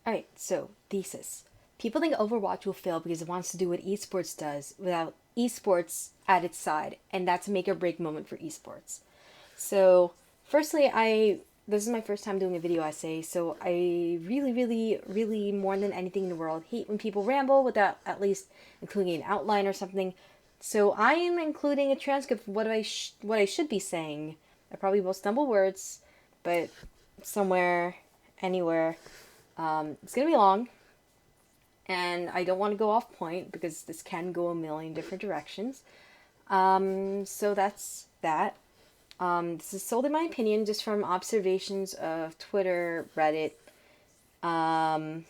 Alright, so thesis. People think Overwatch will fail because it wants to do what esports does without esports at its side, and that's a make or break moment for esports. So, firstly, I this is my first time doing a video essay, so I really, really, really, more than anything in the world, hate when people ramble without at least including an outline or something. So I am including a transcript of what I should be saying. I probably will stumble words, but somewhere, anywhere, it's gonna be long, and I don't want to go off point because this can go a million different directions. So that's that. This is solely my opinion, just from observations of Twitter, Reddit. Um,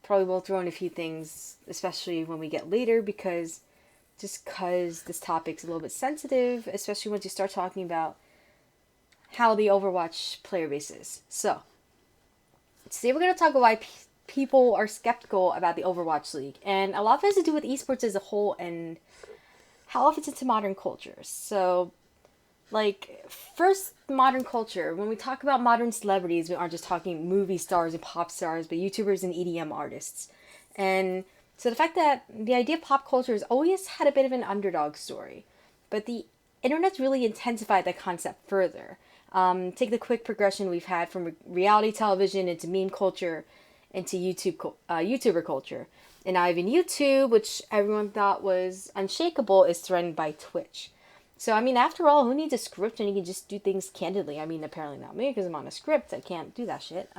Probably will throw in a few things, especially when we get later, because this topic's a little bit sensitive, especially once you start talking about how the Overwatch player base is. So, today we're going to talk about why people are skeptical about the Overwatch League, and a lot of it has to do with esports as a whole and how it fits into modern culture. So, first, modern culture. When we talk about modern celebrities, we aren't just talking movie stars and pop stars, but YouTubers and EDM artists. And so the fact that the idea of pop culture has always had a bit of an underdog story, but the internet's really intensified that concept further. Take the quick progression we've had from reality television into meme culture into YouTuber culture. And now even YouTube, which everyone thought was unshakable, is threatened by Twitch. So, I mean, after all, who needs a script when you can just do things candidly? I mean, apparently not me because I'm on a script. I can't do that shit.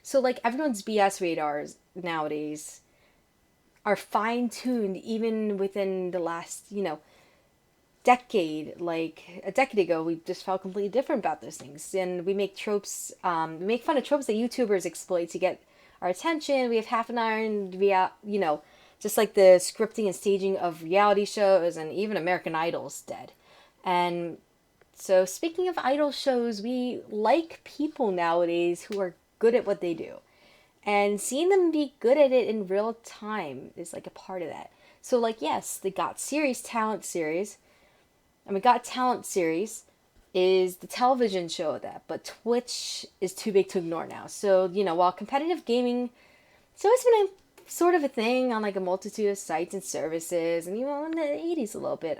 So, everyone's BS radars nowadays are fine tuned even within the last, decade. Like a decade ago, we just felt completely different about those things. And we make tropes, we make fun of tropes that YouTubers exploit to get our attention. We have half an iron, just like the scripting and staging of reality shows and even American Idol's dead. And so, speaking of idol shows, we like people nowadays who are good at what they do. And seeing them be good at it in real time is like a part of that. So, yes, the Got Talent series is the television show of that, but Twitch is too big to ignore now. So, while competitive gaming, it's always been a sort of a thing on like a multitude of sites and services, and in the 80s a little bit.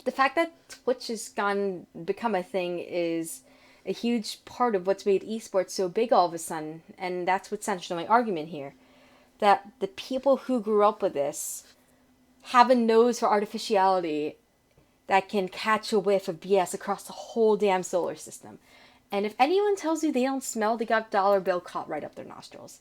The fact that Twitch has become a thing is a huge part of what's made esports so big all of a sudden, and that's what's central to my argument here. That the people who grew up with this have a nose for artificiality that can catch a whiff of BS across the whole damn solar system. And if anyone tells you they don't smell, they got dollar bill caught right up their nostrils.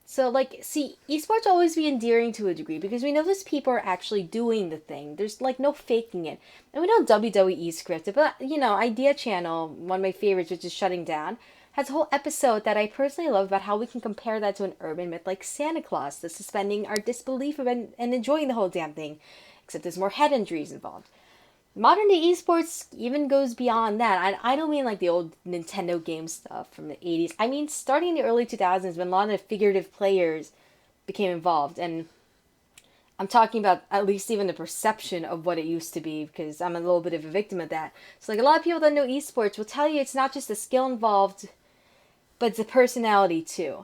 So, see, esports always be endearing to a degree because we know those people are actually doing the thing. There's, no faking it. And we know WWE scripted, but, Idea Channel, one of my favorites, which is shutting down, has a whole episode that I personally love about how we can compare that to an urban myth like Santa Claus, the suspending our disbelief and enjoying the whole damn thing, except there's more head injuries involved. Modern day esports even goes beyond that. I don't mean like the old Nintendo game stuff from the 80s. I mean starting in the early 2000s when a lot of figurative players became involved. And I'm talking about at least even the perception of what it used to be because I'm a little bit of a victim of that. So a lot of people that know esports will tell you it's not just the skill involved, but it's the personality too.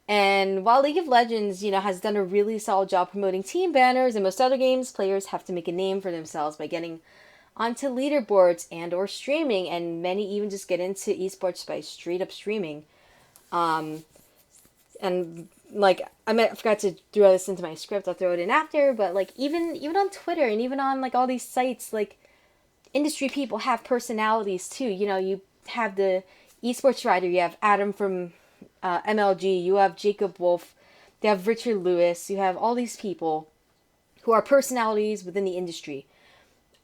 And while League of Legends, has done a really solid job promoting team banners, and most other games, players have to make a name for themselves by getting onto leaderboards and or streaming, and many even just get into esports by straight up streaming. And I forgot to throw this into my script. I'll throw it in after. But even on Twitter and even on all these sites, industry people have personalities too. You have the esports writer. You have Adam from MLG. You have Jacob Wolf. You have Richard Lewis. You have all these people who are personalities within the industry.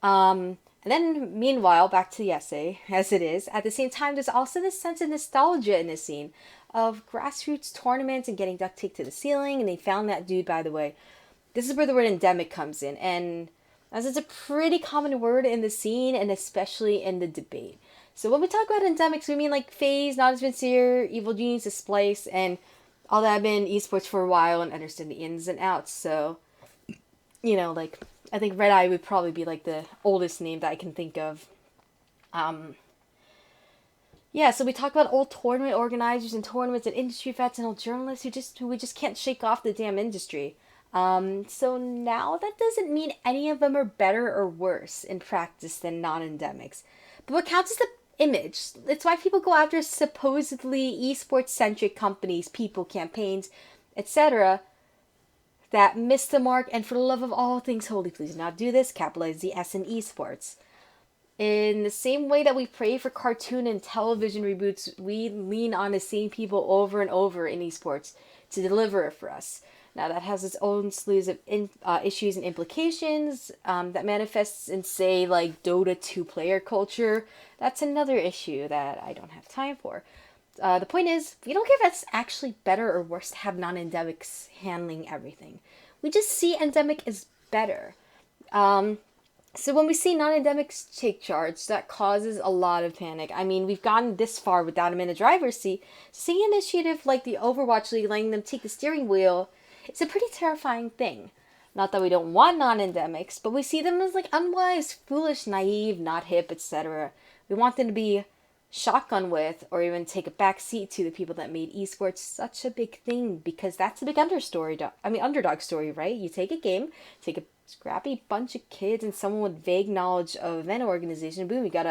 And then, meanwhile, back to the essay, as it is, at the same time, there's also this sense of nostalgia in the scene of grassroots tournaments and getting duct taped to the ceiling, and they found that dude, by the way. This is where the word endemic comes in, and as it's a pretty common word in the scene, and especially in the debate. So when we talk about endemics, we mean FaZe, Not As Sincere, Evil Genius, The Splice, and all that. I've been in esports for a while and understand the ins and outs, so, I think Red Eye would probably be the oldest name that I can think of. Yeah, so we talk about old tournament organizers and tournaments and industry vets and old journalists who we just can't shake off the damn industry. So now that doesn't mean any of them are better or worse in practice than non-endemics. But what counts is the image. It's why people go after supposedly esports centric companies, people, campaigns, etc. that miss the mark, and for the love of all things holy, please do not do this, capitalize the S in esports. In the same way that we pray for cartoon and television reboots, we lean on the same people over and over in esports to deliver it for us. Now, that has its own slews of issues and implications that manifests in, say, like Dota 2 player culture. That's another issue that I don't have time for. The point is, we don't care if it's actually better or worse to have non endemics handling everything. We just see endemic as better. So when we see non-endemics take charge, that causes a lot of panic. I mean, we've gotten this far without them in the driver's seat. Seeing an initiative like the Overwatch League letting them take the steering wheel, it's a pretty terrifying thing. Not that we don't want non-endemics, but we see them as like unwise, foolish, naive, not hip, etc. We want them to be shotgun with or even take a back seat to the people that made esports such a big thing, because that's a big underdog story, right? You take a game, take a scrappy bunch of kids and someone with vague knowledge of event organization, boom, you got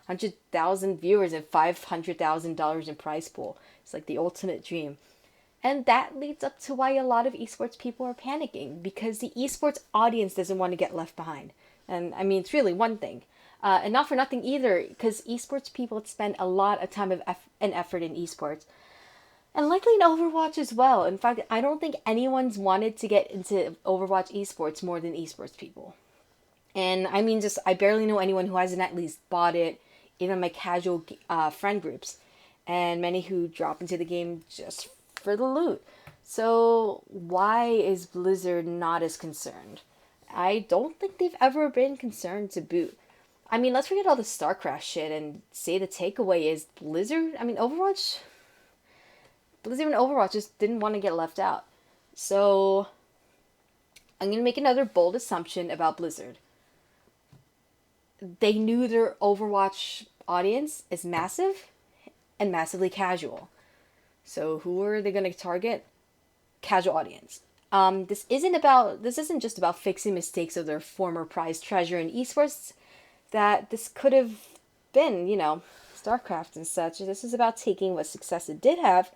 100,000 viewers and $500,000 in prize pool. It's like the ultimate dream. And that leads up to why a lot of esports people are panicking, because the esports audience doesn't want to get left behind. And I mean, it's really one thing. And not for nothing either, because esports people spend a lot of time and effort in esports. And likely in Overwatch as well. In fact, I don't think anyone's wanted to get into Overwatch esports more than esports people. And I mean, I barely know anyone who hasn't at least bought it, even my casual friend groups. And many who drop into the game just for the loot. So why is Blizzard not as concerned? I don't think they've ever been concerned to boot. I mean, let's forget all the StarCraft shit and say the takeaway is Blizzard and Overwatch just didn't want to get left out. So I'm going to make another bold assumption about Blizzard. They knew their Overwatch audience is massive and massively casual. So who are they going to target? Casual audience. This isn't just about fixing mistakes of their former prized treasure in esports. That this could have been, StarCraft and such. This is about taking what success it did have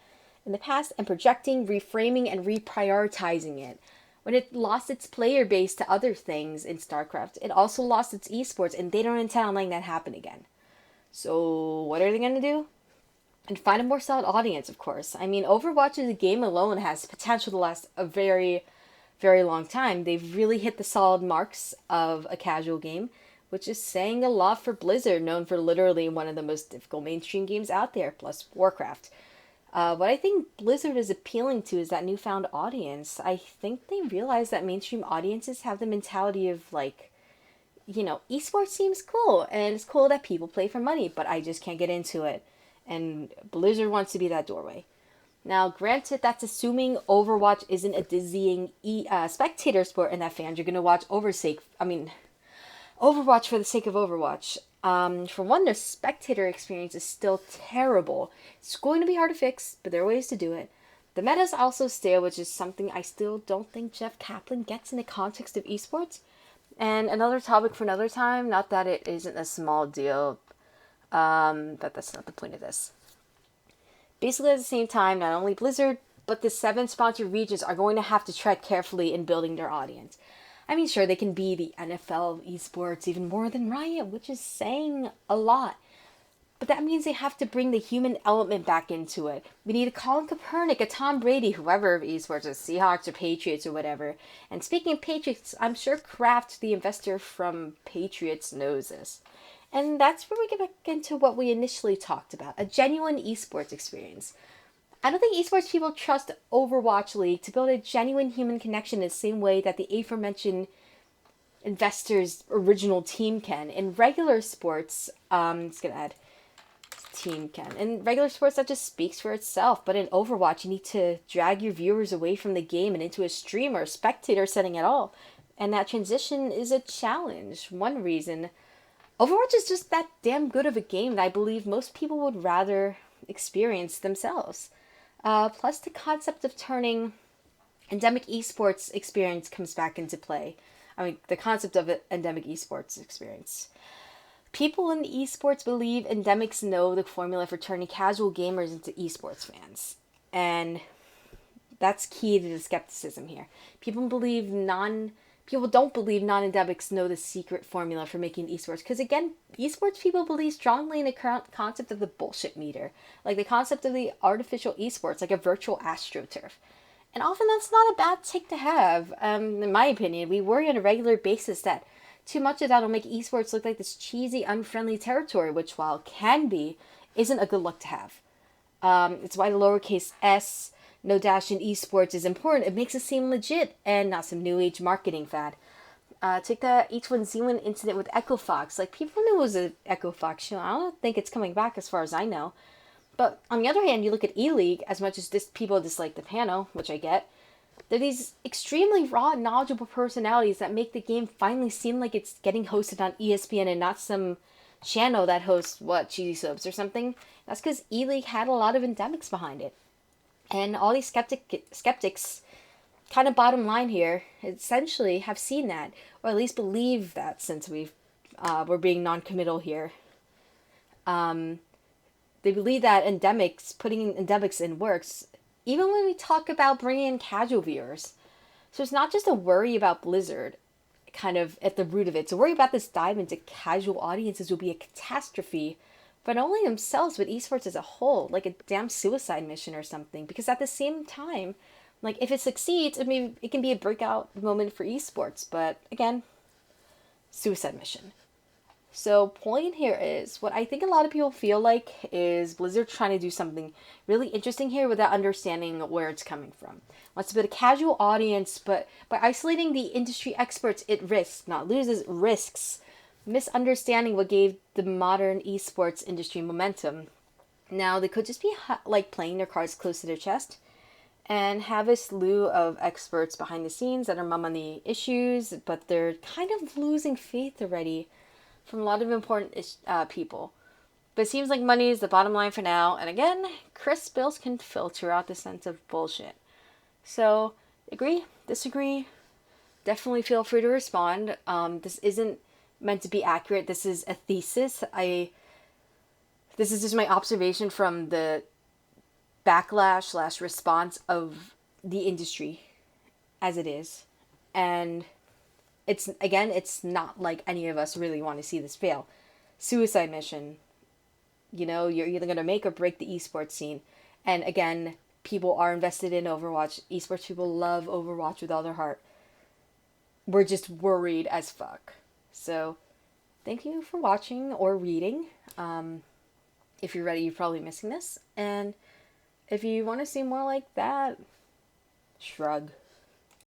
in the past and projecting, reframing, and reprioritizing it. When it lost its player base to other things in StarCraft, it also lost its esports, and they don't intend on letting that happen again. So what are they going to do? And find a more solid audience, of course. I mean, Overwatch as a game alone has potential to last a very, very long time. They've really hit the solid marks of a casual game, which is saying a lot for Blizzard, known for literally one of the most difficult mainstream games out there, plus Warcraft. What I think Blizzard is appealing to is that newfound audience. I think they realize that mainstream audiences have the mentality of esports seems cool, and it's cool that people play for money, but I just can't get into it. And Blizzard wants to be that doorway. Now, granted, that's assuming Overwatch isn't a dizzying spectator sport and that fans are going to watch Overwatch for the sake of Overwatch. For one, the spectator experience is still terrible. It's going to be hard to fix, but there are ways to do it. The meta is also stale, which is something I still don't think Jeff Kaplan gets in the context of esports. And another topic for another time, not that it isn't a small deal, but that's not the point of this. Basically, at the same time, not only Blizzard, but the 7 sponsored regions are going to have to tread carefully in building their audience. I mean, sure, they can be the NFL of esports even more than Riot, which is saying a lot. But that means they have to bring the human element back into it. We need a Colin Kaepernick, a Tom Brady, whoever of esports, or Seahawks or Patriots or whatever. And speaking of Patriots, I'm sure Kraft, the investor from Patriots, knows this. And that's where we get back into what we initially talked about, a genuine esports experience. I don't think esports people trust Overwatch League to build a genuine human connection in the same way that the aforementioned investors' original team can. In regular sports, it's going to add team can. In regular sports, that just speaks for itself. But in Overwatch, you need to drag your viewers away from the game and into a stream or a spectator setting at all. And that transition is a challenge. One reason Overwatch is just that damn good of a game that I believe most people would rather experience themselves. Plus, the concept of turning endemic esports experience comes back into play. I mean, the concept of an endemic esports experience. People in the esports believe endemics know the formula for turning casual gamers into esports fans. And that's key to the skepticism here. People don't believe non-endemics know the secret formula for making esports, because again, esports people believe strongly in the concept of the bullshit meter, like the concept of the artificial esports, like a virtual astroturf. And often that's not a bad take to have. In my opinion, we worry on a regular basis that too much of that will make esports look like this cheesy, unfriendly territory, which, while can be, isn't a good look to have. It's why the lowercase s, no dash in esports is important. It makes it seem legit and not some new age marketing fad. Take the H1Z1 incident with Echo Fox. Like, people knew it was an Echo Fox show. I don't think it's coming back as far as I know. But on the other hand, you look at E-League, as much as people dislike the panel, which I get, they're these extremely raw, knowledgeable personalities that make the game finally seem like it's getting hosted on ESPN and not some channel that hosts, cheesy soaps or something. That's because E-League had a lot of endemics behind it. And all these skeptics, kind of bottom line here, essentially have seen that, or at least believe that, since we're being non-committal here. They believe that putting endemics in works, even when we talk about bringing in casual viewers. So it's not just a worry about Blizzard, kind of at the root of it. It's a worry about this dive into casual audiences will be a catastrophe, but not only themselves, but esports as a whole, like a damn suicide mission or something. Because at the same time, like, if it succeeds, it can be a breakout moment for esports. But again, suicide mission. So, point here is, what I think a lot of people feel like is Blizzard trying to do something really interesting here without understanding where it's coming from. Wants to build a casual audience, but by isolating the industry experts, it risks, not loses, risks misunderstanding what gave the modern esports industry momentum. Now, they could just be like playing their cards close to their chest and have a slew of experts behind the scenes that are mum on the issues, but they're kind of losing faith already from a lot of important people. But it seems like money is the bottom line for now. And again, crisp bills can filter out the sense of bullshit. So, agree, disagree, definitely feel free to respond. This isn't meant to be accurate. This is a thesis. This is just my observation from the backlash / response of the industry as it is. And it's not like any of us really want to see this fail. Suicide mission. You're either going to make or break the esports scene. And again, people are invested in Overwatch. Esports people love Overwatch with all their heart. We're just worried as fuck. So, thank you for watching or reading. If you're ready, you're probably missing this. And if you want to see more like that, shrug.